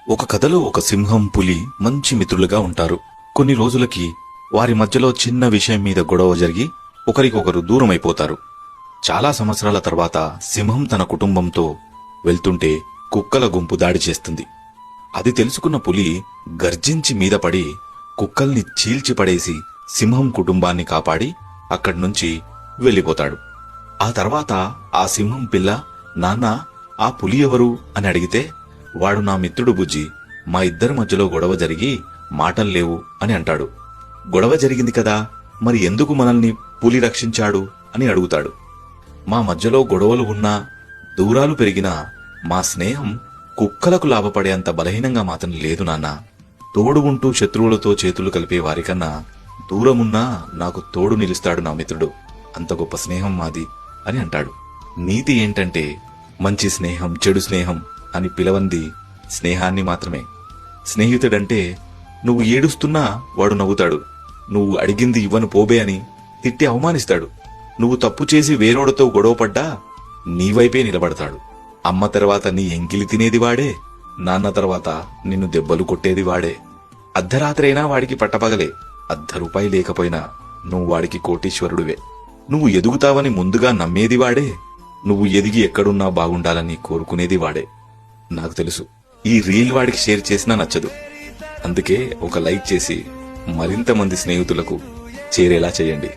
ఒక కథలో ఒక సింహం, పులి మంచి మిత్రులుగా ఉంటారు. కొన్ని రోజులకి వారి మధ్యలో చిన్న విషయం మీద గొడవ జరిగి ఒకరికొకరు దూరమైపోతారు. చాలా సంవత్సరాల తర్వాత సింహం తన కుటుంబంతో వెళ్తుంటే కుక్కల గుంపు దాడి చేస్తుంది. అది తెలుసుకున్న పులి గర్జించి మీద పడి కుక్కల్ని చీల్చిపడేసి సింహం కుటుంబాన్ని కాపాడి అక్కడ్నుంచి వెళ్లిపోతాడు. ఆ తర్వాత ఆ సింహం పిల్ల, నాన్న, ఆ పులి ఎవరు అని అడిగితే, వాడు నా మిత్రుడు బుజ్జి, మా ఇద్దరి మధ్యలో గొడవ జరిగి మాటల్లేవు అని అంటాడు. గొడవ జరిగింది కదా, మరి ఎందుకు మనల్ని పులి రక్షించాడు అని అడుగుతాడు. మా మధ్యలో గొడవలు ఉన్నా, దూరాలు పెరిగినా మా స్నేహం కుక్కలకు లాభపడేంత బలహీనంగా మాత్రం లేదు నాన్న. తోడు ఉంటూ శత్రువులతో చేతులు కలిపే వారికన్నా దూరమున్నా నాకు తోడు నిలుస్తాడు నా మిత్రుడు. అంత గొప్ప స్నేహం మాది అని అంటాడు. నీతి ఏంటంటే, మంచి స్నేహం, చెడు స్నేహం అని పిలవంది స్నేహాన్ని మాత్రమే. స్నేహితుడంటే నువ్వు ఏడుస్తున్నా వాడు నవ్వుతాడు. నువ్వు అడిగింది ఇవ్వను పోబే అని తిట్టి అవమానిస్తాడు. నువ్వు తప్పు చేసి వేరోడతో గొడవపడ్డా నీవైపే నిలబడతాడు. అమ్మ తర్వాత నీ ఎంకిలి తినేది వాడే, నాన్న తర్వాత నిన్ను దెబ్బలు కొట్టేది వాడే. అర్ధరాత్రైనా వాడికి పట్టపగలే. ₹1 లేకపోయినా నువ్వు వాడికి కోటీశ్వరుడివే. నువ్వు ఎదుగుతావని ముందుగా నమ్మేది వాడే. నువ్వు ఎదిగి ఎక్కడున్నా బాగుండాలని కోరుకునేది వాడే. నాకు తెలుసు, ఈ రీల్ వాడికి షేర్ చేసినా నచ్చదు. అందుకే ఒక లైక్ చేసి మరింత మంది స్నేహితులకు చేరేలా చేయండి.